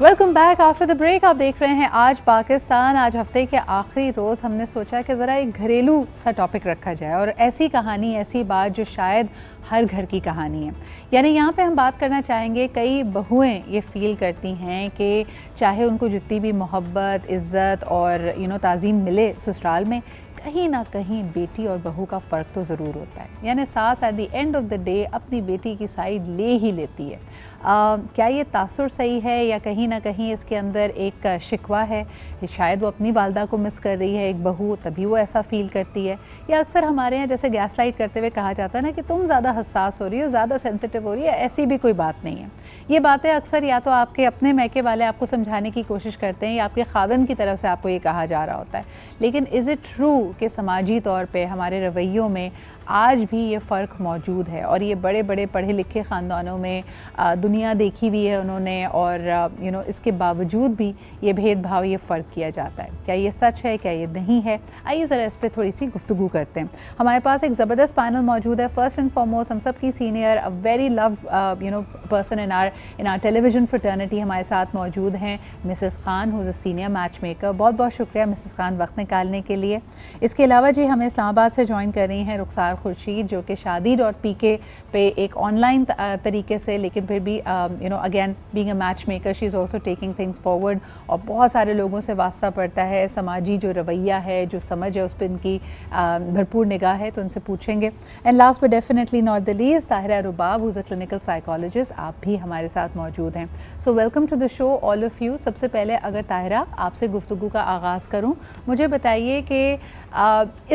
Welcome back after the break. आप देख रहे हैं आज पाकिस्तान। आज हफ्ते के आखिरी रोज़ हमने सोचा कि ज़रा एक घरेलू सा टॉपिक रखा जाए और ऐसी कहानी, ऐसी बात जो शायद हर घर की कहानी है। यानी यहाँ पे हम बात करना चाहेंगे, कई बहुएं ये फ़ील करती हैं कि चाहे उनको जितनी भी मोहब्बत, इज़्ज़त और ताज़ीम मिले ससुराल में, कहीं ना कहीं बेटी और बहू का फ़र्क तो ज़रूर होता है। यानी सास at the end of the day अपनी बेटी की साइड ले ही लेती है। क्या ये तासुर सही है या कहीं ना कहीं इसके अंदर एक शिकवा है? शायद वो अपनी वालदा को मिस कर रही है एक बहू, तभी वो ऐसा फ़ील करती है। या अक्सर हमारे यहाँ जैसे गैस लाइट करते हुए कहा जाता है ना कि तुम ज़्यादा हसास हो रही हो, ज़्यादा सेंसिटिव हो रही है। ऐसी भी कोई बात नहीं है। ये बातें अक्सर या तो आपके अपने मैके वाले आपको समझाने की कोशिश करते हैं या आपके खाविंद की तरफ से आपको ये कहा जा रहा होता है। लेकिन इज़ इट ट्रू कि समाजी तौर पे हमारे रवैयों में आज भी ये फ़र्क मौजूद है? और ये बड़े बड़े पढ़े लिखे ख़ानदानों में दुनिया देखी भी है उन्होंने, और इसके बावजूद भी ये भेदभाव, ये फ़र्क किया जाता है। क्या ये सच है, क्या ये नहीं है? आइए ज़रा इस पर थोड़ी सी गुफ्तगू करते हैं। हमारे पास एक ज़बरदस्त पैनल मौजूद है। फ़र्स्ट एंड फॉरमोस्ट हम सब की senior, a very love person in are television fraternity हमारे साथ मौजूद हैं Mrs Khan, who is a senior match maker. बहुत बहुत शुक्रिया मिसेस खान वक्त निकालने के लिए। इसके अलावा जी हमें इस्लामाबाद से ज्वाइन कर रही हैं रुखसार खुर्शीद, जो कि शादी.pk पे एक ऑनलाइन तरीके से, लेकिन फिर भी again being a match maker she is also taking things forward और बहुत सारे लोगों से वास्ता पड़ता है। समाजी जो रवैया है, जो समझ है, उस पर इनकी भरपूर निगाह है, तो उनसे पूछेंगे। And last but definitely not the least, Tahira Rubab, who is a clinical psychologist, आप भी हमारे साथ मौजूद हैं। So welcome to the show all of you. सबसे पहले अगर ताहिरा आपसे गुफ्तगू का आगाज़ करूँ, मुझे बताइए कि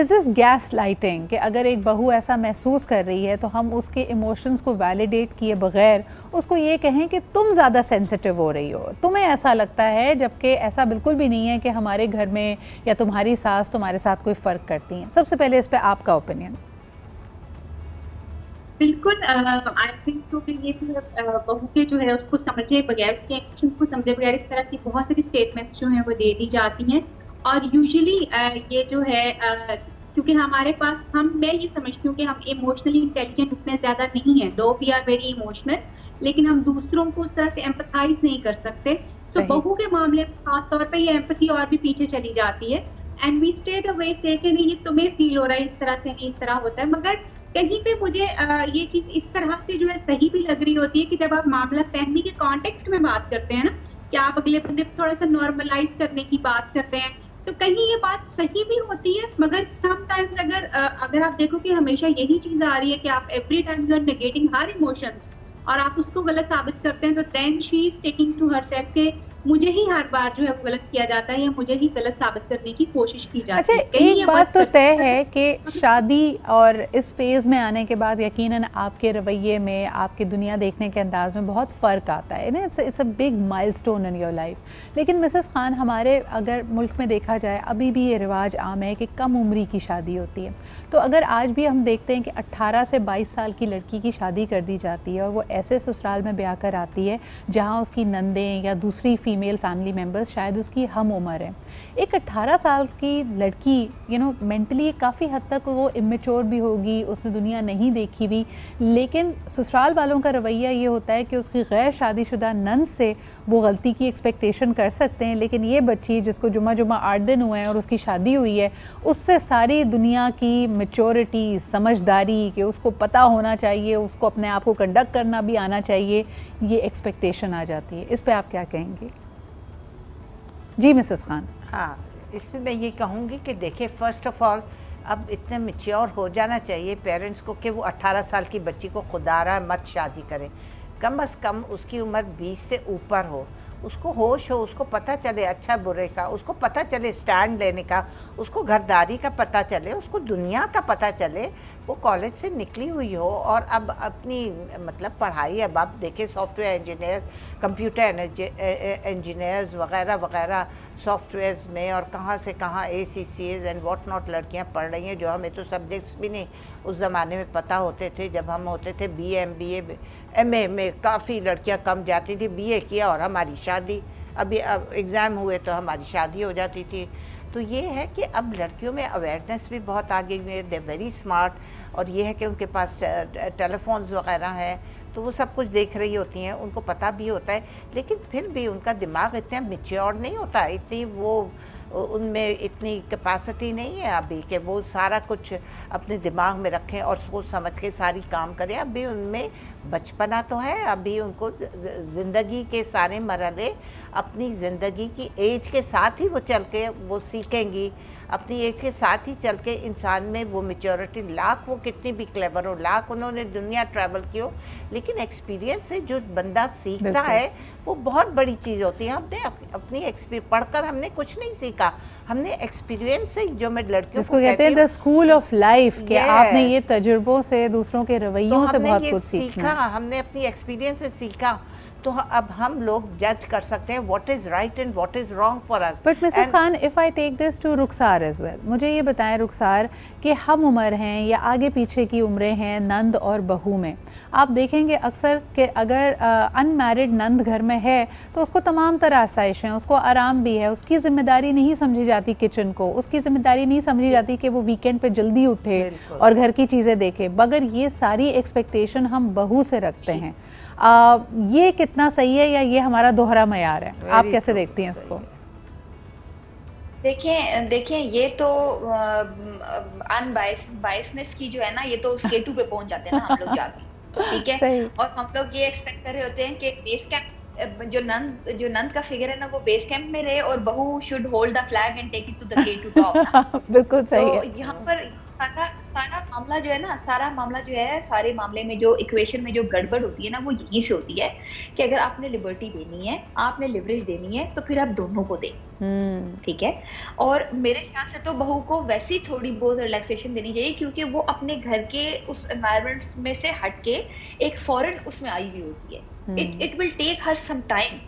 इज़ दिस गैस लाइटिंग, कि अगर एक बहू ऐसा महसूस कर रही है तो हम उसके इमोशंस को वैलिडेट किए बगैर उसको ये कहें कि तुम ज़्यादा सेंसिटिव हो रही हो, तुम्हें ऐसा लगता है, जबकि ऐसा बिल्कुल भी नहीं है कि हमारे घर में या तुम्हारी सास तुम्हारे साथ कोई फ़र्क करती हैं। सबसे पहले इस पर आपका ओपिनियन। बिल्कुल, आई थिंक सो कि ये बहू के जो है उसको समझे बगैर, उसके इमोशंस को समझे बगैर इस तरह की बहुत सारी स्टेटमेंट्स जो हैं वो दे दी जाती हैं। और यूजुअली ये जो है क्योंकि हमारे पास मैं ये समझती हूँ कि हम इमोशनली इंटेलिजेंट उतने ज़्यादा नहीं हैं, दो वी आर वेरी इमोशनल, लेकिन हम दूसरों को उस तरह से एम्पथाइज नहीं कर सकते। सो बहू के मामले में खासतौर पर ये एम्पथी और भी पीछे चली जाती है। एंड वी स्टेट अवे से कि नहीं, ये तुम्हें फील हो रहा है इस तरह से, नहीं इस तरह होता है। मगर कहीं पे मुझे ये चीज इस तरह से जो है सही भी लग रही होती है कि जब आप मामला फहमी के कॉन्टेक्स्ट में बात करते हैं ना, कि आप अगले बंदे को थोड़ा सा नॉर्मलाइज करने की बात करते हैं, तो कहीं ये बात सही भी होती है। मगर समटाइम्स अगर आप देखो कि हमेशा यही चीज आ रही है कि आप every time you are negating her emotions और आप उसको गलत साबित करते हैं, तो then she is taking to herself के मुझे ही हर बार जो है वो गलत किया जाता है या मुझे ही गलत साबित करने की कोशिश की जाती है। अच्छा, एक बात तो तय है कि शादी और इस फेज़ में आने के बाद यकीनन आपके रवैये में, आपकी दुनिया देखने के अंदाज में बहुत फ़र्क आता है ना। It's a big milestone in your life. लेकिन मिसेस खान, हमारे अगर मुल्क में देखा जाए अभी भी ये रिवाज आम है कि कम उम्री की शादी होती है। तो अगर आज भी हम देखते हैं कि 18 से 22 साल की लड़की की शादी कर दी जाती है और वो ऐसे ससुराल में ब्याह कर आती है जहाँ उसकी नंदें या दूसरी फीमेल फैमिली मेम्बर्स शायद उसकी हम उम्र है। एक 18 साल की लड़की मेंटली काफ़ी हद तक वो इमेच्योर भी होगी, उसने दुनिया नहीं देखी हुई, लेकिन ससुराल वालों का रवैया ये होता है कि उसकी गैर शादीशुदा नंद से वो गलती की एक्सपेक्टेशन कर सकते हैं, लेकिन ये बच्ची जिसको जुमा 8 दिन हुए हैं और उसकी शादी हुई है, उससे सारी दुनिया की मैच्योरिटी, समझदारी, कि उसको पता होना चाहिए, उसको अपने आप को कंडक्ट करना भी आना चाहिए, ये एक्सपेक्टेशन आ जाती है। इस पर आप क्या कहेंगे? जी मिसेस खान। हाँ, इस पर मैं ये कहूँगी कि देखिए, फ़र्स्ट ऑफ़ ऑल अब इतने मैच्योर हो जाना चाहिए पेरेंट्स को कि वो 18 साल की बच्ची को खुदारा मत शादी करें। कम अज़ कम उसकी उम्र 20 से ऊपर हो, उसको होश हो, उसको पता चले अच्छा बुरे का, उसको पता चले स्टैंड लेने का, उसको घरदारी का पता चले, उसको दुनिया का पता चले, वो कॉलेज से निकली हुई हो और अब अपनी मतलब पढ़ाई, अब आप देखें सॉफ्टवेयर इंजीनियर, कंप्यूटर इंजीनियर्स वगैरह वगैरह सॉफ्टवेयर्स में, और कहाँ से कहाँ ACCAs एंड वॉट नॉट लड़कियाँ पढ़ रही हैं, जो हमें तो सब्जेक्ट्स भी नहीं उस ज़माने में पता होते थे। जब हम होते थे BA MBA MA में काफ़ी लड़कियाँ कम जाती थी। BA किया और हमारी शादी, अभी अब एग्ज़ाम हुए तो हमारी शादी हो जाती थी। तो ये है कि अब लड़कियों में अवेयरनेस भी बहुत आगे हुई है, दे वेरी स्मार्ट, और ये है कि उनके पास टेलीफोन्स वगैरह हैं, तो वो सब कुछ देख रही होती हैं, उनको पता भी होता है, लेकिन फिर भी उनका दिमाग इतना मेच्योर नहीं होता, इतनी वो उनमें इतनी कैपेसिटी नहीं है अभी कि वो सारा कुछ अपने दिमाग में रखें और सोच समझ के सारी काम करें। अभी उनमें बचपना तो है, अभी उनको ज़िंदगी के सारे मरहले अपनी ज़िंदगी की एज के साथ ही वो चल के वो सीखेंगी, अपनी एज के साथ ही चल के इंसान में वो मेच्योरिटी, लाख वो कितनी भी क्लेवर हो, लाख उन्होंने दुनिया ट्रैवल की हो, लेकिन एक्सपीरियंस से जो बंदा सीखता है वो बहुत बड़ी चीज़ होती है। हमने अपनी एक्सपीरियंस पढ़कर हमने कुछ नहीं सीखा, हमने एक्सपीरियंस से, जो मैं लड़कियों को कहते हैं द स्कूल ऑफ लाइफ, कि आपने ये तजुर्बों से, दूसरों के रवैयों से बहुत कुछ सीखा, हमने अपनी एक्सपीरियंस से सीखा, तो अब हम लोग जज कर सकते हैं what is right and what is wrong for us. But Mrs Khan, if I take this to Rukhsar as well, मुझे ये बताएं रुखसार कि हम उम्र हैं या आगे पीछे की उम्रें हैं नंद और बहू में, आप देखेंगे अक्सर कि अगर अनमैरिड नंद घर में है तो उसको तमाम तरह आसाइश हैं, उसको आराम भी है, उसकी ज़िम्मेदारी नहीं समझी जाती किचन को, उसकी ज़िम्मेदारी नहीं समझी जाती कि वो वीकेंड पे जल्दी उठे और घर की चीज़ें देखे, मगर ये सारी एक्सपेक्टेशन हम बहू से रखते हैं। ये कितना सही है या ये हमारा दोहरा मयार है? आप कैसे देखती हैं इसको? देखिए ये तो बायसनेस की जो है ना, ये तो उसके टू पे पहुंच जाते हैं ना हम लोग जाके, ठीक है। और हम लोग ये एक्सपेक्ट कर रहे होते हैं कि बेस कैंप जो नंद का फिगर है ना वो बेस कैंप में रहे और बहू should hold the flag and take it to the gate to top. बिल्कुल सही है। तो यहाँ पर सारा मामला जो है ना, सारे मामले में जो इक्वेशन में जो गड़बड़ होती है ना, वो यहीं से होती है कि अगर आपने लिबर्टी देनी है, आपने लिवरेज देनी है, तो फिर आप दोनों को दें, ठीक है। और मेरे ख्याल से तो बहू को वैसी थोड़ी बहुत रिलैक्सेशन देनी चाहिए, क्योंकि वो अपने घर के उस एनवायरनमेंट में से हटके एक फॉरेन उसमें आई हुई होती है। It will take her some time,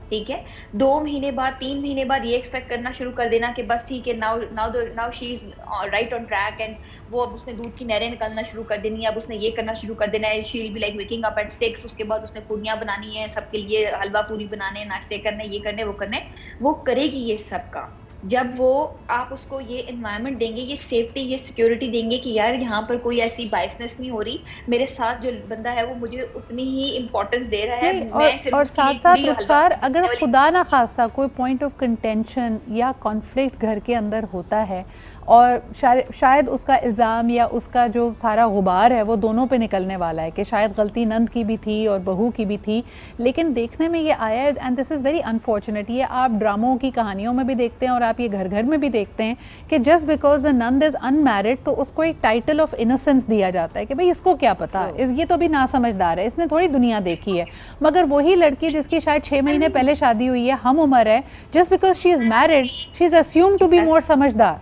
ठीक है। 2 महीने बाद 3 महीने बाद ये एक्सपेक्ट करना शुरू कर देना कि बस ठीक है, now she is right on track, and वो अब उसने दूध की नहरें निकालना शुरू कर देनी है, अब उसने ये करना शुरू कर देना है, she will be like waking up at 6, उसके बाद उसने पूरियां बनानी है, सबके लिए हलवा पूरी बनाने, नाश्ते करने, ये करने वो करने, वो करेगी ये सब काम। जब वो आप उसको ये एनवायरनमेंट देंगे, ये सेफ्टी, ये सिक्योरिटी देंगे कि यार यहाँ पर कोई ऐसी बायसनेस नहीं हो रही, मेरे साथ जो बंदा है वो मुझे उतनी ही इम्पोर्टेंस दे रहा है, मैं सिर्फ और साथ साथ रुखसार, अगर खुदा ना खासा कोई पॉइंट ऑफ कंटेंशन या कॉन्फ्लिक्ट घर के अंदर होता है और शायद उसका इल्ज़ाम या उसका जो सारा गुबार है वो दोनों पे निकलने वाला है कि शायद गलती नंद की भी थी और बहू की भी थी, लेकिन देखने में ये आया है, and this is very unfortunate, ये आप ड्रामों की कहानियों में भी देखते हैं और आप ये घर घर में भी देखते हैं कि just because the Nand is unmarried तो उसको एक टाइटल ऑफ इनोसेंस दिया जाता है कि भाई इसको क्या पता, ये तो भी ना समझदार है, इसने थोड़ी दुनिया देखी है। मगर वही लड़की जिसकी शायद 6 महीने पहले शादी हुई है, हम उम्र है, just because she is married she is assumed to be more समझदार।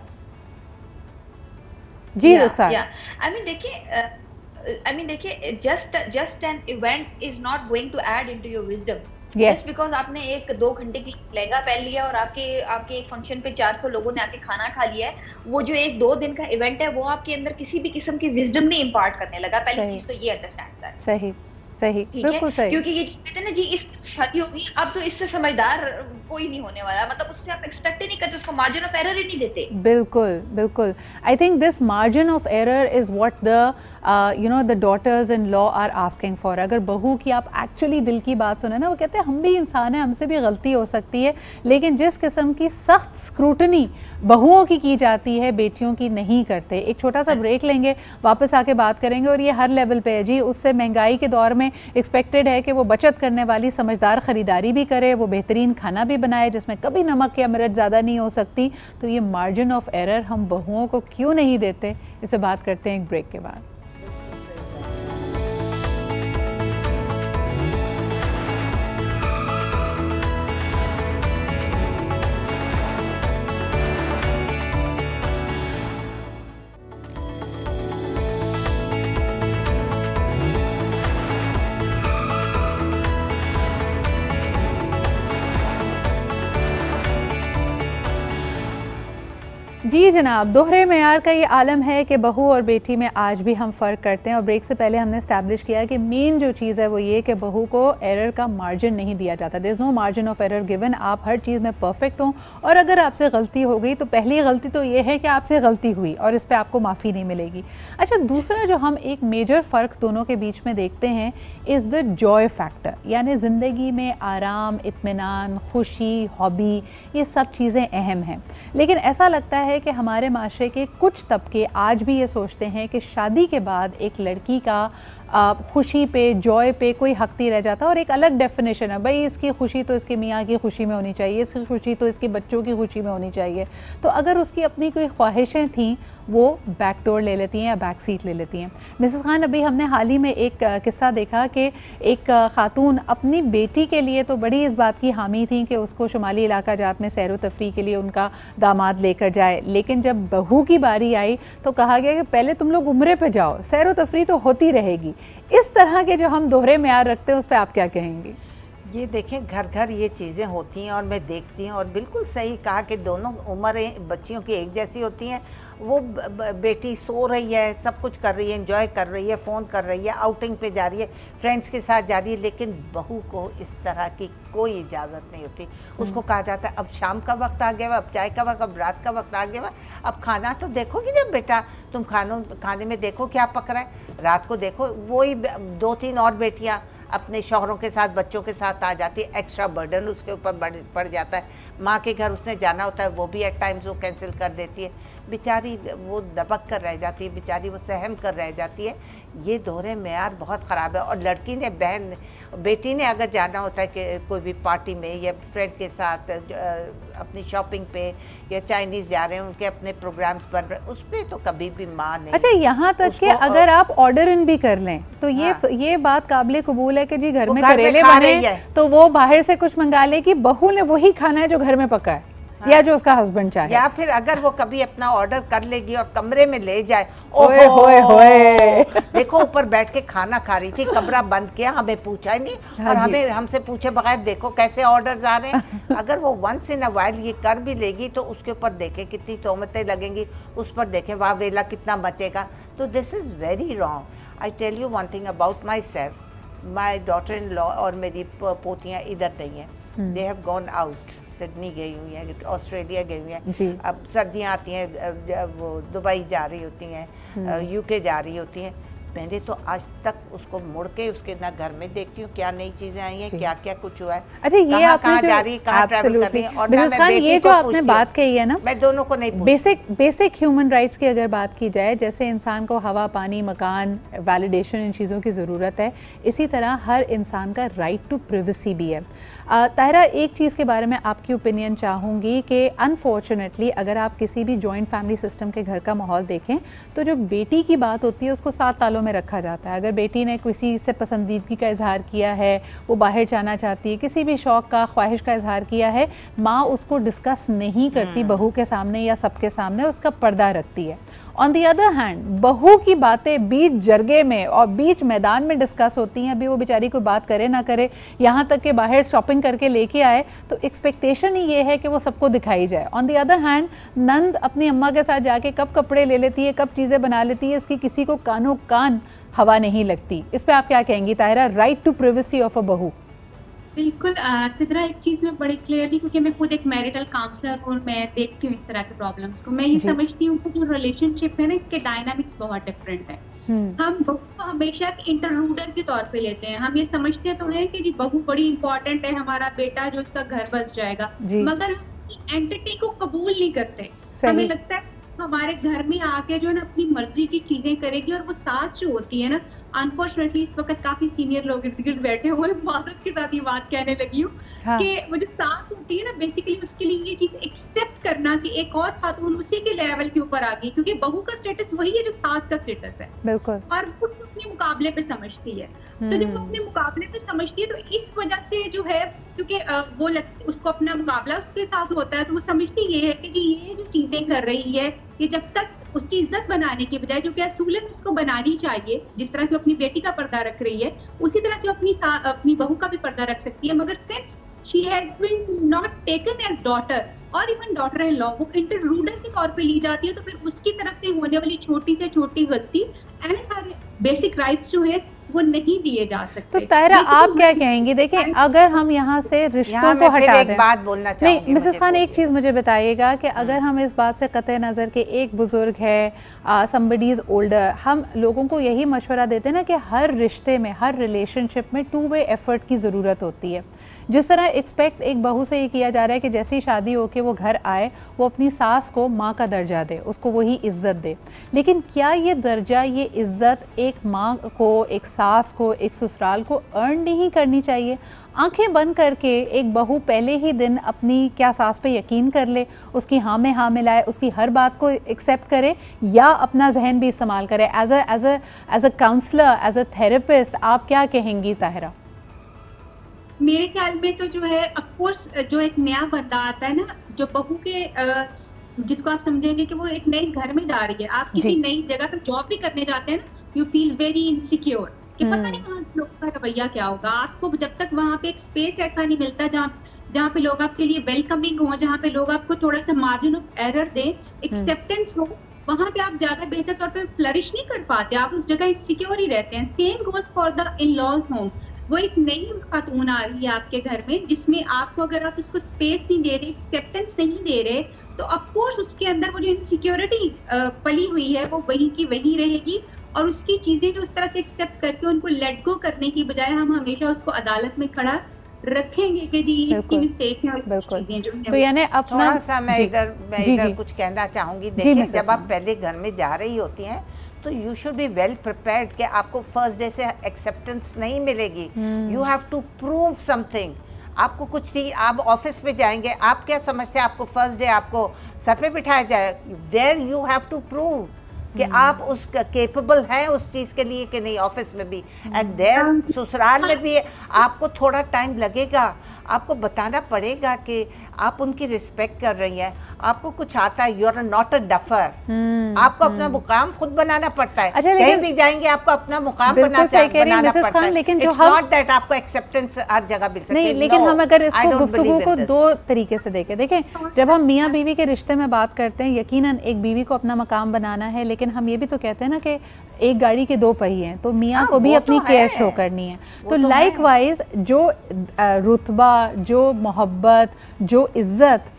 जी रुखसार, I mean देखिए just an event is not going to add into your wisdom. Yes. Just because आपने 1-2 घंटे की लहंगा पहन लिया और आपके एक फंक्शन पे 400 लोगों ने आके खाना खा लिया है, वो जो 1-2 दिन का इवेंट है वो आपके अंदर किसी भी किस्म की विजडम नहीं इम्पार्ट करने लगा। पहली चीज तो ये अंडरस्टैंड कर। सही बिल्कुल सही, क्योंकि ये कहते हैं ना जी, इस शादी होगी अब तो इससे समझदार कोई नहीं होने वाला, मतलब उससे आप एक्सपेक्ट ही नहीं करते, उसको मार्जिन ऑफ एरर ही नहीं देते। बिल्कुल I think this margin of error is what the daughters in law are asking for. अगर बहू की आप एक्चुअली दिल की बात सुने ना, वो कहते हैं हम भी इंसान हैं, हमसे भी गलती हो सकती है, लेकिन जिस किस्म की सख्त स्क्रूटनी बहुओं की जाती है बेटियों की नहीं करते। एक छोटा सा ब्रेक लेंगे, वापस आके बात करेंगे, और ये हर लेवल पे है जी। उससे महंगाई के दौर में एक्सपेक्टेड है कि वो बचत करने वाली समझदार ख़रीदारी भी करे, वो बेहतरीन खाना भी बनाए जिसमें कभी नमक या मिर्च ज़्यादा नहीं हो सकती। तो ये मार्जिन ऑफ एरर हम बहुओं को क्यों नहीं देते, इस पर बात करते हैं एक ब्रेक के बाद। जी जनाब, दोहरे मेयार का ये आलम है कि बहू और बेटी में आज भी हम फ़र्क करते हैं। और ब्रेक से पहले हमने इस्टेब्लिश किया कि मेन जो चीज़ है वो ये कि बहू को एरर का मार्जिन नहीं दिया जाता। There is no margin of error given. आप हर चीज़ में परफेक्ट हों और अगर आपसे गलती हो गई तो पहली गलती तो ये है कि आपसे गलती हुई और इस पर आपको माफ़ी नहीं मिलेगी। अच्छा, दूसरा जो हम एक मेजर फ़र्क दोनों के बीच में देखते हैं इज़ द जॉय फैक्टर, यानी ज़िंदगी में आराम, इत्मीनान, खुशी, हॉबी, ये सब चीज़ें अहम हैं। लेकिन ऐसा लगता है कि हमारे माशरे के कुछ तबके आज भी ये सोचते हैं कि शादी के बाद एक लड़की का खुशी पे, जॉय पे कोई हक नहीं रह जाता। और एक अलग डेफिनेशन है, भाई इसकी खुशी तो इसके मियाँ की खुशी में होनी चाहिए, इसकी खुशी तो इसके बच्चों की खुशी में होनी चाहिए। तो अगर उसकी अपनी कोई ख्वाहिशें थीं वो बैक डोर ले लेती हैं या बैक सीट ले लेती हैं। मिसेस खान, अभी हमने हाल ही में एक किस्सा देखा कि एक खातून अपनी बेटी के लिए तो बड़ी इस बात की हामी थी कि उसको शुमाली इलाका जात में सैर व तफरी के लिए उनका दामाद लेकर जाए, लेकिन जब बहू की बारी आई तो कहा गया कि पहले तुम लोग उम्रे पे जाओ, सैर व तफरी तो होती रहेगी। इस तरह के जो हम दोहरे मेयार रखते हैं उस पर आप क्या कहेंगी? ये देखें, घर घर ये चीज़ें होती हैं और मैं देखती हूँ, और बिल्कुल सही कहा कि दोनों उम्रें बच्चियों की एक जैसी होती हैं। वो बेटी सो रही है, सब कुछ कर रही है, एंजॉय कर रही है, फ़ोन कर रही है, आउटिंग पे जा रही है, फ्रेंड्स के साथ जा रही है, लेकिन बहू को इस तरह की कोई इजाज़त नहीं होती। उसको कहा जाता है अब शाम का वक्त आ गया, अब चाय का वक्त, अब रात का वक्त आ गया, अब खाना तो देखोगी ना बेटा, तुम खाने में देखो क्या पक रहा है, रात को देखो। वही 2-3 और बेटियाँ अपने शौहरों के साथ, बच्चों के साथ आ जाती है, एक्स्ट्रा बर्डन उसके ऊपर पड़ जाता है। माँ के घर उसने जाना होता है, वो भी एट टाइम्स वो कैंसिल कर देती है, बेचारी वो दबक कर रह जाती है, बेचारी वो सहम कर रह जाती है। ये दोहरे मेयार बहुत ख़राब है। और लड़की ने, बेटी ने अगर जाना होता है कि कोई भी पार्टी में या फ्रेंड के साथ अपनी शॉपिंग पे या चाइनीज़ जा रहे हैं, उनके अपने प्रोग्राम्स बन रहे हैं, उस पर तो कभी भी माँ नहीं। अच्छा, यहाँ तक कि अगर आप ऑर्डर इन भी कर लें तो ये बात काबिल कबूल है कि जी घर में करेले बने तो वो बाहर से कुछ मंगा ले कि बहू ने वही खाना है जो घर में पका है। हाँ। या जो उसका हस्बैंड चाहे, या फिर अगर वो कभी अपना ऑर्डर कर लेगी और कमरे में ले जाए, ओए होए होए, देखो ऊपर बैठ के खाना खा रही थी, कमरा बंद किया, हमें पूछा ही नहीं। हाँ, और हमसे पूछे बगैर देखो कैसे ऑर्डर्स आ रहे हैं। अगर वो वंस इन अ वाइल ये कर भी लेगी तो उसके ऊपर देखें कितनी तोहमतें लगेंगी, उस पर देखें वाह वेला कितना बचेगा। तो this is very wrong. I tell you one thing about myself, my daughter in law और मेरी पोतियाँ इधर नहीं हैं, they have gone out, Sydney गई हुई हैं, ऑस्ट्रेलिया गई हुई हैं। अब सर्दियाँ आती हैं, वो दुबई जा रही होती हैं, यूके जा रही होती हैं। मैंने तो आज तक उसको मुड़ के उसके ना घर में देखती हूँ क्या नई चीजें आई हैं, क्या क्या कुछ हुआ है। अच्छा, ये आपने जा रही, कहाँ ट्रैवल कर रही है। और ना मैं ये जो आपने बात कही है ना, मैं दोनों को नहीं पूछती। बेसिक ह्यूमन राइट्स की अगर बात की जाए, जैसे इंसान को हवा, पानी, मकान, वैलिडेशन, इन चीज़ों की ज़रूरत है, इसी तरह हर इंसान का राइट टू प्रिवेसी भी है। ताहिरा, एक चीज़ के बारे में आपकी ओपिनियन चाहूँगी कि अनफॉर्चुनेटली अगर आप किसी भी जॉइंट फैमिली सिस्टम के घर का माहौल देखें तो जो बेटी की बात होती है उसको 7 तालों में रखा जाता है। अगर बेटी ने किसी से पसंदीदगी का इजहार किया है, वो बाहर जाना चाहती है, किसी भी शौक़ का, ख्वाहिश का इजहार किया है, माँ उसको डिस्कस नहीं करती बहू के सामने या सबके सामने, उसका पर्दा रखती है। ऑन दी अदर हैंड बहू की बातें बीच जरगे में और बीच मैदान में डिस्कस होती हैं। अभी वो बेचारी कोई बात करे ना करे, यहाँ तक कि बाहर शॉपिंग करके लेके आए तो एक्सपेक्टेशन ही ये है कि वो सबको दिखाई जाए। ऑन दी अदर हैंड नंद अपनी अम्मा के साथ जाके कब कपड़े ले लेती है, कब चीज़ें बना लेती है, इसकी किसी को कानों कान हवा नहीं लगती। इस पर आप क्या कहेंगी Tahira, right to privacy of a बहू? बिल्कुल सिद्रा, एक चीज में बड़ी क्लियरली, क्योंकि मैं खुद एक मैरिटल काउंसलर हूँ, मैं देखती हूँ इस तरह के प्रॉब्लम्स को। मैं ये समझती हूँ कि जो रिलेशनशिप है ना, इसके डायनामिक्स बहुत डिफरेंट है। हम बहू को हमेशा इंटरलूडर के तौर पे लेते हैं। हम ये समझते तो हैं कि जी बहू बड़ी इंपॉर्टेंट है, हमारा बेटा जो इसका घर बस जाएगा, मगर हम एंटिटी को कबूल नहीं करते। हमें लगता है हमारे घर में आके जो है ना अपनी मर्जी की चीजें करेगी, और वो सास जो होती है ना, अनफॉर्चुनेटली इस वक्त काफी सीनियर लोग इर्द गिर्द बैठे हुए, मादत के साथ ये बात कहने लगी हूँ कि वो जो सास होती है ना, बेसिकली उसके लिए ये चीज एक्सेप्ट करना कि एक और खातून उसी के लेवल के ऊपर आ गई, क्योंकि बहू का स्टेटस वही है जो सास का स्टेटस है। बिल्कुल। और वो अपने मुकाबले पे समझती है। तो जब वो अपने मुकाबले पे समझती है तो इस वजह से जो है, क्योंकि वो उसको अपना मुकाबला उसके साथ होता है, तो वो समझती ये है कि जी ये जो चीजें कर रही है, ये जब तक उसकी इज्जत बनाने की बजाय, जो कि असूलन उसको बनानी चाहिए, जिस तरह से अपनी बेटी का पर्दा रख रही है उसी तरह से अपनी बहू का भी पर्दा रख सकती है। मगर since she has been not taken as daughter, और इवन डॉटर इन लॉ वो इंटरूडर के तौर पे ली जाती है, तो फिर उसकी तरफ से होने वाली छोटी से छोटी गलती एंड हर बेसिक राइट्स जो है वो नहीं दिए जा सकते। तो ताहिरा आप क्या कहेंगी? देखें अगर हम यहाँ से रिश्तों को हटा दें, बात बोलना चाहूंगी, नहीं मिसेस खान एक चीज़ मुझे बताइएगा कि अगर हम इस बात से कतई नज़र के एक बुज़ुर्ग है, समबडी इज़ ओल्डर, हम लोगों को यही मशवरा देते हैं ना कि हर रिश्ते में, हर रिलेशनशिप में 2 वे एफर्ट की ज़रूरत होती है। जिस तरह एक्सपेक्ट एक बहू से ये किया जा रहा है कि जैसी ही शादी हो के वो घर आए वो अपनी सास को माँ का दर्जा दे, उसको वही इज़्ज़त दे, लेकिन क्या ये दर्जा, ये इज़्ज़त एक माँ को, एक सास को, एक ससुराल को अर्न नहीं करनी चाहिए? आंखें बंद करके एक बहू पहले ही दिन अपनी क्या सास पे यकीन कर ले, उसकी हाँ में हाँ मिलाए, उसकी हर बात को एक्सेप्ट करे, या अपना जहन भी इस्तेमाल करे? As a counsellor, as a therapist आप क्या कहेंगी ताहिरा? मेरे ख्याल में तो जो है ऑफ कोर्स जो एक नया बंदा आता है ना, जो बहू के जिसको आप समझेंगे कि वो एक नए घर में जा रही है, आप किसी नई जगह पर जॉब भी करने जाते हैं ना, यू फील वेरी इनसिक्योर कि पता नहीं वहाँ लोगों का रवैया क्या होगा। आपको जब तक वहाँ पे एक स्पेस ऐसा नहीं मिलता जहाँ पे लोग आपके लिए वेलकमिंग हो, जहाँ पे लोग आपको थोड़ा सा मार्जिन ऑफ एरर दें, एक्सेप्टेंस हो, वहाँ पे आप ज्यादा बेहतर तौर पे फ्लरिश नहीं कर पाते, आप उस जगह इनसिक्योर ही रहते हैं। Same goes for the in laws home. वो एक नई खातून आ रही है आपके घर में, जिसमें आपको अगर आप उसको स्पेस नहीं दे रहे, एक्सेप्टेंस नहीं दे रहे, तो ऑफ कोर्स उसके अंदर वो जो इनसिक्योरिटी पली हुई है वो वहीं की वहीं रहेगी, और उसकी चीजें जो उस तरह से एक्सेप्ट करके उनको लेट गो करने की बजाय हम हमेशा उसको अदालत में खड़ा रखेंगे कि जी इसकी मिस्टेक है और चीजें जो तो यानी अपना थोड़ा सा मैं इधर कुछ कहना चाहूंगी। देखिए जब आप पहले घर में जा रही होती हैं तो you should be well prepared कि आपको फर्स्ट डे से एक्सेप्टेंस नहीं मिलेगी, you have to prove something. आपको कुछ नहीं, आप ऑफिस में जाएंगे, आप क्या समझते हैं आपको फर्स्ट डे आपको सर पे बिठाया जाए? There you have to prove कि आप उस केपेबल हैं उस चीज़ के लिए कि नहीं, ऑफिस में भी एंड देयर ससुराल में भी आपको थोड़ा टाइम लगेगा, आपको बताना पड़ेगा कि आप उनकी रिस्पेक्ट कर रही हैं, आपको कुछ आता है, you are not a duffer, आपको अपना मुकाम खुद बनाना पड़ता है। कहीं भी जाएंगे आपको अपना मुकाम बनाना पड़ता है। लेकिन इट्स नॉट दैट आपको एक्सेप्टेंस हर जगह मिल सकती है। लेकिन हम अगर इसको गुफ्तगू को 2 तरीके से देखें, जब हम मियाँ बीवी के रिश्ते में बात करते हैं, यकीनन एक बीवी को अपना मकाम बनाना है, लेकिन हम ये भी तो कहते हैं ना कि एक गाड़ी के 2 पहिए हैं, तो मियाँ को भी अपनी केयर शो करनी है। तो लाइक वाइज जो रुतबा, जो मोहब्बत, जो इज़्ज़त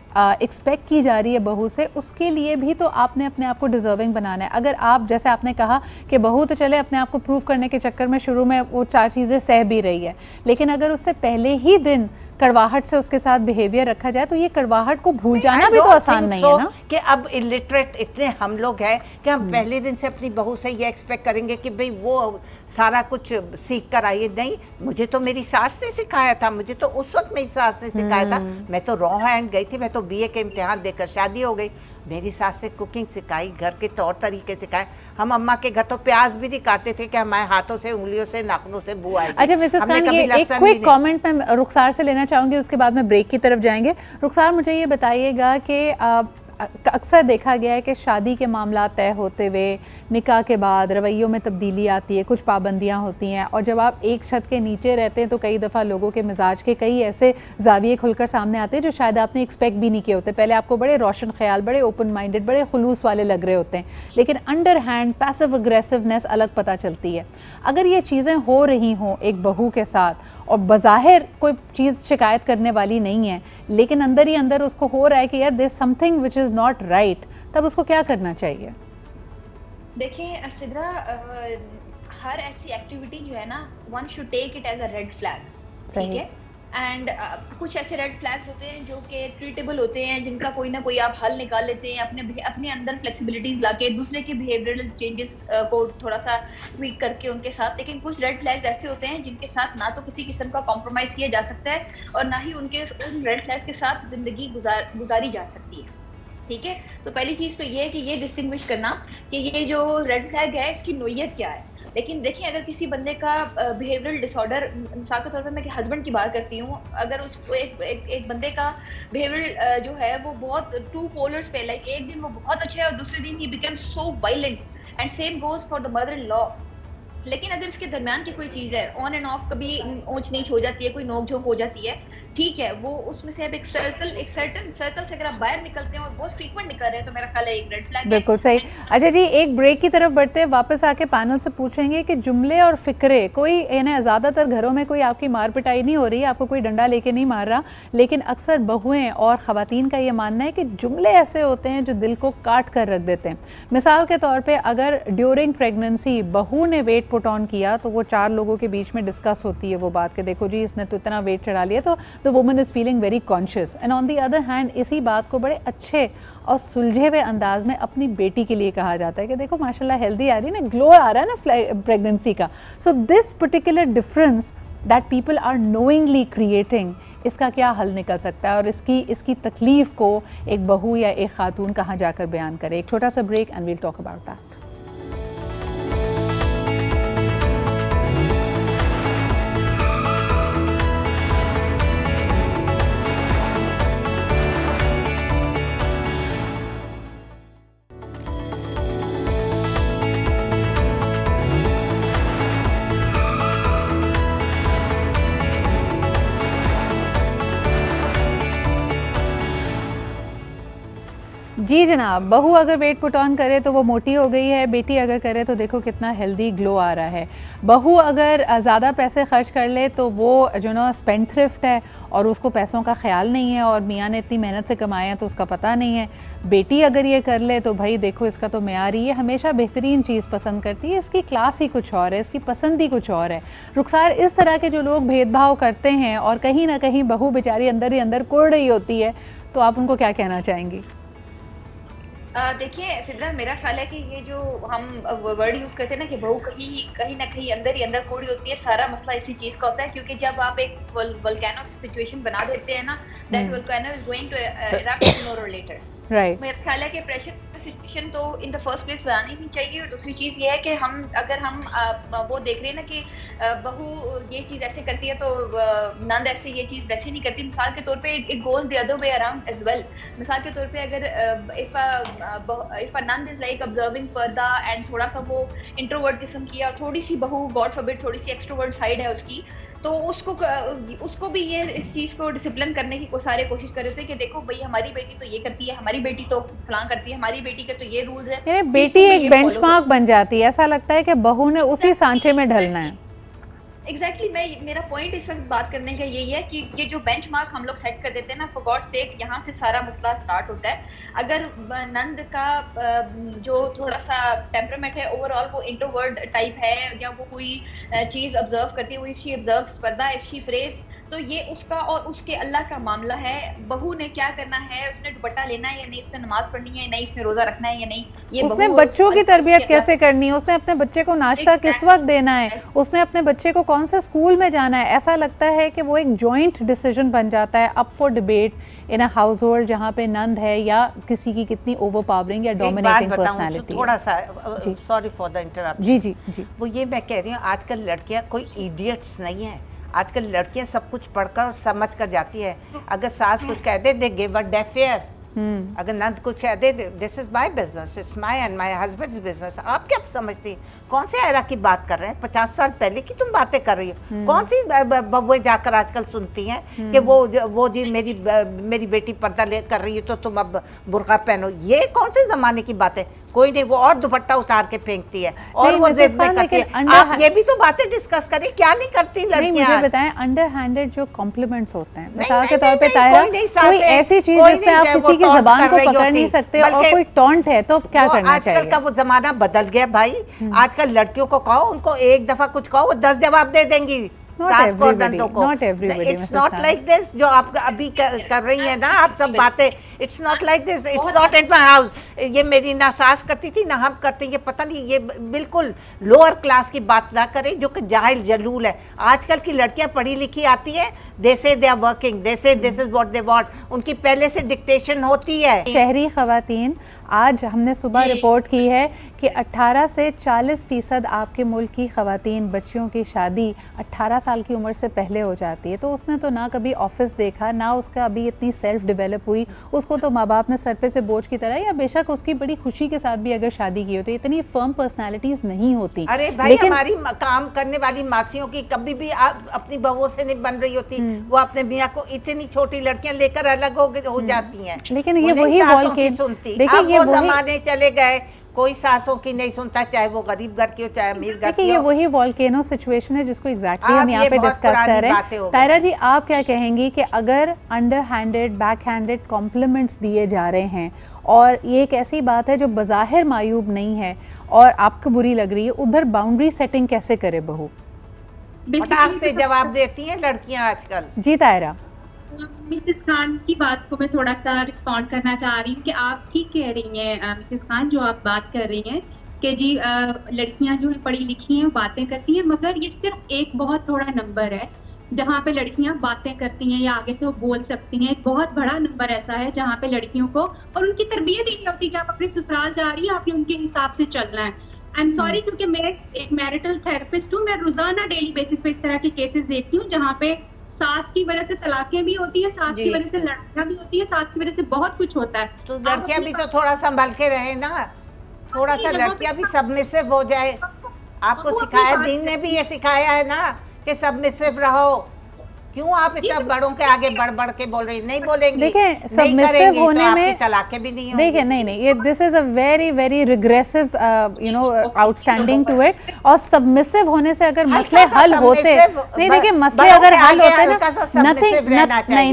एक्सपेक्ट की जा रही है बहू से, उसके लिए भी तो आपने अपने आप को डिज़र्विंग बनाना है। अगर आप, जैसे आपने कहा कि बहू तो चले अपने आप को प्रूव करने के चक्कर में शुरू में वो 4 चीज़ें सह भी रही है, लेकिन अगर उससे पहले ही दिन कड़वाहट से उसके साथ बिहेवियर रखा जाए तो ये कड़वाहट को भूल जाना भी तो आसान नहीं है ना। कि अब इलिटरेट इतने हम लोग हैं कि हम पहले दिन से अपनी बहू से ये एक्सपेक्ट करेंगे कि भाई वो सारा कुछ सीख कर आई। नहीं, मुझे तो मेरी सास ने सिखाया था, मुझे तो उस वक्त मेरी सास ने सिखाया था, मैं तो रॉ हैंड गई थी, मैं तो BA के इम्तिहान देकर शादी हो गई, मेरी सास ने कुकिंग सिखाई, घर के तौर तरीके सिखाए। हम अम्मा के घर तो प्याज भी नहीं काटते थे कि हमारे हाथों से, उंगलियों से, नाखूनों से बू आएगी। अच्छा मिसेस खान, ये एक क्विक कमेंट मैं रुखसार से लेना चाहूँगी, उसके बाद में ब्रेक की तरफ जाएंगे। रुखसार, मुझे ये बताइएगा कि अक्सर देखा गया है कि शादी के मामला तय होते हुए निकाह के बाद रवैयों में तब्दीली आती है, कुछ पाबंदियां होती हैं, और जब आप एक छत के नीचे रहते हैं तो कई दफ़ा लोगों के मिजाज के कई ऐसे जाविये खुलकर सामने आते हैं जो शायद आपने एक्सपेक्ट भी नहीं किए होते। पहले आपको बड़े रोशन ख्याल, बड़े ओपन माइंडेड, बड़े खुलूस वाले लग रहे होते हैं, लेकिन अंडर हैंड पैसिव अग्रेसिवनेस अलग पता चलती है। अगर ये चीज़ें हो रही हों एक बहू के साथ और बज़ाहिर कोई चीज़ शिकायत करने वाली नहीं है, लेकिन अंदर ही अंदर उसको हो रहा है कि यार there something which is not right, तब उसको क्या करना चाहिए? देखिए सिद्रा, हर ऐसी एक्टिविटी जो है ना, one should take it as a red flag, ठीक है? एंड कुछ ऐसे रेड फ्लैग्स होते हैं जो कि ट्रीटेबल होते हैं, जिनका कोई ना कोई आप हल निकाल लेते हैं अपने अंदर फ्लेक्सिबिलिटीज लाके, दूसरे के बिहेवियरल चेंजेस को थोड़ा सा ट्वीक करके उनके साथ। लेकिन कुछ रेड फ्लैग्स ऐसे होते हैं जिनके साथ ना तो किसी किस्म का कॉम्प्रोमाइज़ किया जा सकता है और ना ही उन रेड फ्लैग्स के साथ जिंदगी गुजारी जा सकती है, ठीक है? तो पहली चीज़ तो ये है कि ये डिस्टिंग्विश करना कि ये जो रेड फ्लैग है इसकी नोयत क्या है। लेकिन देखिए, अगर किसी बंदे का बिहेवियरल डिसऑर्डर, मिसाल के तौर पे मैं हस्बैंड की बात करती हूँ, अगर उसको एक बंदे का बिहेवियर जो है वो बहुत टू पोलर्स पे, लाइक एक दिन वो बहुत अच्छा है और दूसरे दिन he become so violent, and same goes for the mother in law. लेकिन अगर इसके दरमियान की कोई चीज़ है, ऑन एंड ऑफ कभी ऊंच नीच हो जाती है, कोई नोक झोंक हो जाती है, ठीक है, वो उसमें से अब एक सर्टन सर्कल से अगर आप बाहर निकलते हैं और बहुत फ्रीक्वेंट निकल रहे हैं तो मेरा ख्याल है एक रेड फ्लैग है। बिल्कुल सही। अच्छा जी, एक ब्रेक की तरफ बढ़ते हैं, वापस आके पैनल से पूछेंगे कि जुमले और फिक्रे, कोई यानी ज़्यादातर घरों में कोई आपकी मार पिटाई नहीं हो रही, आपको कोई डंडा लेके नहीं मार रहा, लेकिन अक्सर बहुएं और ख़वातीन का ये मानना है कि जुमले ऐसे होते हैं जो दिल को काट कर रख देते हैं। मिसाल के तौर पर अगर ड्यूरिंग प्रेगनेंसी बहू ने वेट पुट ऑन किया तो वो 4 लोगों के बीच में डिस्कस होती है वो बात कि देखो जी इसने तो इतना वेट चढ़ा लिया, तो the woman is feeling very conscious. And on the other hand इसी बात को बड़े अच्छे और सुलझे हुए अंदाज में अपनी बेटी के लिए कहा जाता है कि देखो माशाल्लाह हेल्दी आ रही है ना, ग्लो आ रहा है ना प्रेगनेंसी का। So this particular difference that people are knowingly creating, इसका क्या हल निकल सकता है और इसकी तकलीफ़ को एक बहू या एक खातून कहाँ जाकर बयान करे। एक छोटा सा break and we'll talk about that. जी जनाब, बहू अगर वेट पुट ऑन करे तो वो मोटी हो गई है, बेटी अगर करे तो देखो कितना हेल्दी ग्लो आ रहा है। बहू अगर ज़्यादा पैसे खर्च कर ले तो वो जो ना स्पेंडथ्रिफ्ट है और उसको पैसों का ख्याल नहीं है और मियाँ ने इतनी मेहनत से कमाए हैं तो उसका पता नहीं है। बेटी अगर ये कर ले तो भाई देखो इसका तो मेयार ही है, हमेशा बेहतरीन चीज़ पसंद करती है, इसकी क्लास ही कुछ और है, इसकी पसंद ही कुछ और है। रुखसार, इस तरह के जो लोग भेदभाव करते हैं और कहीं ना कहीं बहू बेचारी अंदर ही अंदर कोड़ रही होती है, तो आप उनको क्या कहना चाहेंगी? देखिए सिद्रा, मेरा ख्याल है कि ये जो हम वर्ड यूज करते हैं ना कि बहू कहीं ना कहीं अंदर ही अंदर कोड़ी होती है, सारा मसला इसी चीज का होता है। क्योंकि जब आप एक वोल्केनो सिचुएशन बना देते हैं ना, that volcano is going to erupt sooner और लेटर। राइट, मेरा ख्याल है कि प्रेशर सिचुएशन तो इन द फर्स्ट प्लेस बनानी नहीं चाहिए। और दूसरी चीज़ ये है कि अगर हम वो देख रहे हैं ना कि बहू ये चीज़ ऐसे करती है तो नंद ऐसे ये चीज़ वैसे नहीं करती। मिसाल के तौर पे it goes the other way around as well. मिसाल के तौर पे अगर इफ अ नंद इज लाइक ऑब्जर्विंग पर्दा एंड थोड़ा सा वो इंट्रोवर्ट किस्म की और थोड़ी सी बहू गॉड फॉरबिड थोड़ी सी एक्सट्रोवर्ट साइड है उसकी, तो उसको भी ये इस चीज को डिसिप्लिन करने की सारे कोशिश कर रहे थे कि देखो भाई हमारी बेटी तो ये करती है, हमारी बेटी तो फलां करती है, हमारी बेटी के तो ये रूल्स है। बेटी एक बेंचमार्क बन जाती है, ऐसा लगता है कि बहू ने उसी सांचे में ढलना है। एग्जैक्टली मेरा पॉइंट इस वक्त बात करने का यही है कि ये जो बेंचमार्क हम लोग सेट कर देते हैं ना, फॉर गॉड सेक, यहाँ से सारा मसला स्टार्ट होता है। अगर नंद का जो थोड़ा सा टेम्परामेंट है ओवरऑल वो इंट्रोवर्ट टाइप है या वो कोई चीज़ ऑब्जर्व करती है, इफ शी ऑब्जर्व्स पर्दा, इफ शी प्रेज, तो ये उसका और उसके अल्लाह का मामला है। बहू ने क्या करना है, उसने दुपट्टा लेना है या नहीं, उसने नमाज पढ़नी है या नहीं, उसने रोजा रखना है या नहीं, ये उसने बच्चों की तरबियत कैसे करनी है, उसने अपने बच्चे को नाश्ता किस वक्त देना है, उसने अपने बच्चे को कौन से स्कूल में जाना है। ऐसा लगता है कि वो एक जॉइंट डिसीजन बन जाता है up for debate in a house hold जहाँ पे नंद है या किसी की कितनी ओवरपावरिंग या डोमिनेटिंग पर्सनालिटी। थोड़ा सा सॉरी फॉर द इंटरप्शन। जी जी जी, वो ये मैं कह रही हूँ, आजकल लड़कियाँ कोई इडियट्स नहीं है। आजकल लड़कियां सब कुछ पढ़कर और समझ कर जाती है। अगर सास कुछ कह दे, दे गिव अ डेफ ईयर। अगर नंद कुछ कह दे, this is my business, it's my and my husband's business. आप क्या समझती, कौन से एरा की बात कर रहे हैं? 50 साल पहले की तुम बातें कर रही हो। कौन सी बबुए जाकर आजकल सुनती हैं कि वो जी मेरी बेटी पर्दा ले कर रही है तो तुम अब बुर्का पहनो। ये कौन से जमाने की बात है? कोई नहीं, वो और दुपट्टा उतार के फेंकती है और वो जिद में करती है। आप ये भी तो बातें डिस्कस करिए, क्या नहीं करती लड़कियां। मुझे बताएं, अंडर हैंडेड जो कॉम्प्लीमेंट्स होते हैं, मिसाल के तौर पे ताहिरा, कोई ऐसी चीज जिसमें आप किसी की जबान को पकड़ नहीं सकते और कोई टॉन्ट है तो क्या करना चाहिए? आजकल का वो जमाना बदल गया भाई। आजकल लड़कियों को कहो, उनको एक दफा कुछ कहो, वो 10 जवाब दे देंगी सास को, नंदों को। इट्स नॉट लाइक दिस जो आप अभी कर रही है ना आप सब बातें। It's not like this, it's not in my house. ये मेरी ना सास करती थी ना हम करते, ये पता नहीं, ये बिल्कुल लोअर क्लास की बात ना करें जो कि जाहिल जलूल है। आजकल की लड़कियां पढ़ी लिखी आती है, दे से दे आर वर्किंग, दे से this is what they want, उनकी पहले से डिक्टेशन होती है। शहरी खवातीन आज हमने सुबह रिपोर्ट की है कि 18 से 40% आपके मुल्क की ख़वातीन बच्चियों की शादी 18 साल की उम्र से पहले हो जाती है। तो उसने तो ना कभी ऑफिस देखा, ना उसका अभी इतनी सेल्फ डेवलप हुई, उसको तो माँ बाप ने सर पे से बोझ की तरह, या बेशक उसकी बड़ी खुशी के साथ भी अगर शादी की हो तो इतनी फर्म पर्सनैलिटीज़ नहीं होती। अरे भाई हमारी काम करने वाली मासियों की कभी भी अपनी बहुओं से नहीं बन रही होती, वो अपने मियाँ को इतनी छोटी लड़कियां लेकर अलग हो जाती हैं। लेकिन ये वही वॉल की सुनती, अब वो जमाने चले गए, कोई सासों की नहीं सुनता, चाहे वो गरीब घर की हो चाहे अमीर घर की हो। ये वही वॉल्केनो सिचुएशन है जिसको एग्जैक्टली हम यहाँ पे डिस्कस कर रहे हैं। तायरा जी, आप क्या कहेंगी कि अगर underhanded backhanded compliments दिए जा रहे हैं और ये एक ऐसी बात है जो बज़ाहिर मायूब नहीं है और आपको बुरी लग रही है, उधर बाउंड्री सेटिंग कैसे करे बहू? फटाक से जवाब देती हैं लड़कियां आजकल। जी तायरा। मिसेस खान की बात को मैं थोड़ा सा रिस्पॉन्ड करना चाह रही हूँ कि आप ठीक कह रही हैं मिसेस खान, जो आप बात कर रही हैं कि जी लड़कियां जो है पढ़ी लिखी हैं, बातें करती हैं, मगर ये सिर्फ एक बहुत थोड़ा नंबर है जहाँ पे लड़कियां बातें करती हैं या आगे से वो बोल सकती हैं। एक बहुत बड़ा नंबर ऐसा है जहाँ पे लड़कियों को, और उनकी तरबियत यही होती है कि आप अपने ससुराल जा रही हैं, आपने उनके हिसाब से चलना है। आई एम सॉरी, क्योंकि मैं एक मैरिटल थेरेपिस्ट हूँ, मैं रोजाना डेली बेसिस पे इस तरह के केसेस देखती हूँ जहाँ पे सास की वजह से तलाकें भी होती है, सास की वजह से लड़कियां भी होती है, सास की वजह से बहुत कुछ होता है। तो लड़कियां भी तो थोड़ा संभल के रहे ना, थोड़ा सा लड़कियां भी सबमिसिव हो जाए। आपको सिखाया, दीन ने भी ये सिखाया है ना कि सबमिसिव रहो। क्यों आप इतना बड़ों के आगे बढ़ के बोल रही? नहीं बोलेंगी, देखें सबमिसिव होने में तलाकें भी नहीं होंगी। देखें नहीं ये this is a very very regressive outstanding to it. और सबमिसिव होने से अगर मसले हल होते, नहीं देखिए मसले अगर हल होते ना,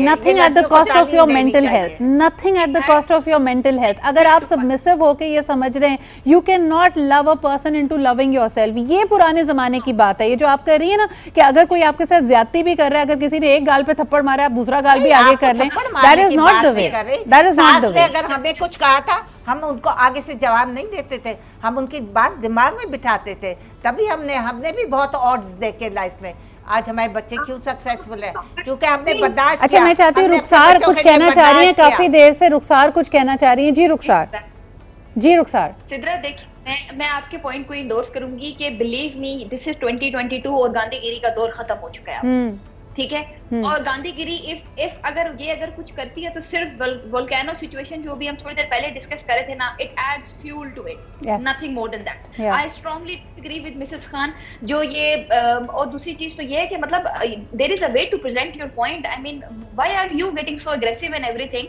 nothing at the cost of your mental health, nothing at the cost of your mental health. अगर आप सबमिसिव होके ये समझ रहे हैं you can not love a person into loving yourself, ये पुराने जमाने की बात है। ये जो आप कर रही है ना कि अगर कोई आपके साथ ज्यादती भी कर रहा है, अगर किसी ने एक गाल पे थप्पड़ मारा, आप दूसरा गाल भी आगे कर लें, that is not the way, that is not the way. अगर हमें कुछ कहा था, हम उनको आगे से जवाब नहीं देते थे, हम उनकी बात दिमाग में बिठाते थे, तभी हमने भी बहुत ऑड्स देखे लाइफ में। आज हमारे बच्चे क्यों सक्सेसफुल है? क्योंकि हमने बर्दाश्त किया। अच्छा, मैं चाहती हूँ रुखसार कुछ कहना चाह रही है, काफी देर से रुखसार कुछ कहना चाह रही है। जी रुखसार। जी रुखसार। सिद्रा देखिए, मैं आपके पॉइंट को इंडोर्स करूंगी कि बिलीव मी दिस इज 2022 और गांधीगिरी का दौर खत्म हो चुका है, ठीक है। और गांधीगिरी इफ अगर कुछ करती है तो सिर्फ वोल्केनो सिचुएशन जो भी हम थोड़ी देर पहले डिस्कस कर रहे थे ना, it adds fuel to it, nothing more than that. I strongly disagree with Mrs Khan. जो ये और दूसरी चीज तो ये है कि मतलब there is a way to present your point. I mean why are you getting so aggressive and everything,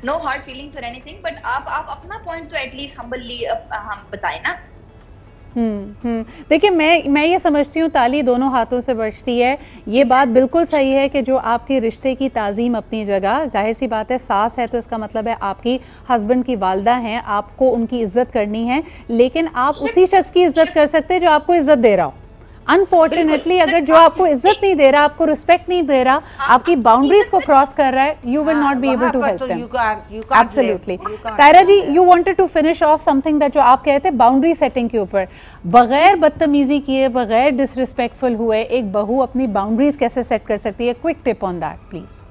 no hard feelings और एनीथिंग, बट आप अपना पॉइंट तो एटलीस्ट हम्बली हम बताएं ना। देखिए मैं ये समझती हूँ ताली दोनों हाथों से बजती है। ये बात बिल्कुल सही है कि जो आपके रिश्ते की ताज़ीम अपनी जगह, जाहिर सी बात है सास है तो इसका मतलब है आपकी हस्बैंड की वालदा हैं, आपको उनकी इज्जत करनी है, लेकिन आप उसी शख्स की इज्जत कर सकते हैं जो आपको इज्जत दे रहा हो। अनफॉर्चुनेटली अगर जो आपको इज्जत नहीं दे रहा, आपको रिस्पेक्ट नहीं दे रहा, आपकी बाउंड्रीज को क्रॉस कर रहा है, you will not be able to help them. Absolutely. Taira ji, you wanted to finish off something that जो आप कहते हैं बाउंड्री सेटिंग के ऊपर, बगैर बदतमीजी किए, बगैर डिसरिस्पेक्टफुल हुए एक बहू अपनी बाउंड्रीज कैसे सेट कर सकती है? Quick tip on that please.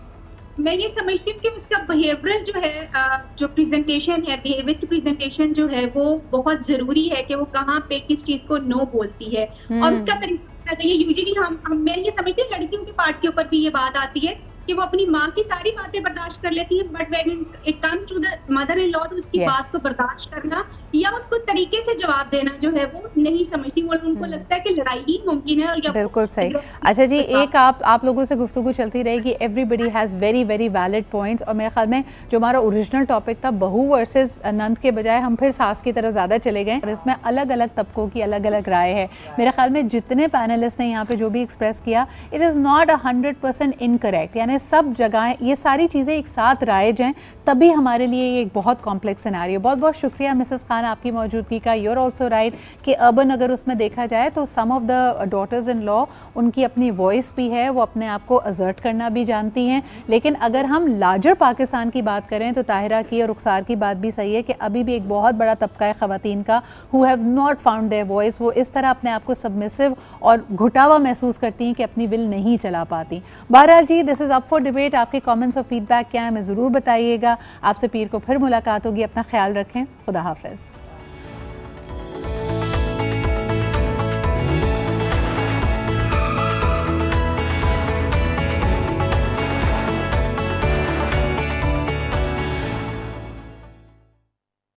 मैं ये समझती हूँ कि उसका बिहेवियरल जो है, जो प्रेजेंटेशन है, बिहेवियर की प्रेजेंटेशन जो है वो बहुत जरूरी है कि वो कहाँ पे किस चीज को नो बोलती है और उसका तरीका चाहिए। यूजुअली हम मैं ये समझती हूँ लड़कियों के पार्ट के ऊपर भी ये बात आती है कि वो अपनी माँ की सारी बातें बर्दाश्त कर लेती है, but when it comes to the mother in law तो उसकी बात को बर्दाश्त करना या उसको तरीके से जवाब देना जो है वो नहीं समझती। वो उनको लगता है कि लड़ाई ही मुमकिन है। और बिल्कुल सही। अच्छा जी, एक आप लोगों से गुफ्तगू चलती रहेगी। Everybody has very very valid points, और मेरे ख्याल में जो हमारा ओरिजिनल टॉपिक था बहू वर्सेस नंद के बजाय हम फिर सास की तरफ ज़्यादा चले गए, और इसमें अलग अलग तबकों की अलग अलग राय है। मेरे ख्याल में जितने पैनलिस्ट ने यहाँ पे जो भी एक्सप्रेस किया, इट इज़ नॉट 100% इनकरेक्ट, यानी सब जगह ये सारी चीज़ें एक साथ राइज हैं, तभी हमारे लिए ये एक बहुत कॉम्प्लेक्स सिनेरियो। बहुत बहुत शुक्रिया मिसेस खान आपकी मौजूदगी का। यूर ऑल्सो राइट कि अर्बन अगर उसमें देखा जाए तो some of the daughters in law उनकी अपनी वॉइस भी है, वो अपने आप को असर्ट करना भी जानती हैं। लेकिन अगर हम लार्जर पाकिस्तान की बात करें तो ताहिरा की और रुखसार की बात भी सही है कि अभी भी एक बहुत बड़ा तबका है ख़वातीन का who have not found their voice. वो इस तरह अपने आप को सबमिसिव और घुटा हुआ महसूस करती हैं कि अपनी विल नहीं चला पाती। बहरहाल जी, this is up for debate. आपके कमेंट्स और फीडबैक क्या है हमें ज़रूर बताइएगा। आपसे पीर को फिर मुलाकात होगी। अपना ख्याल रखें। खुदा हाफिज़।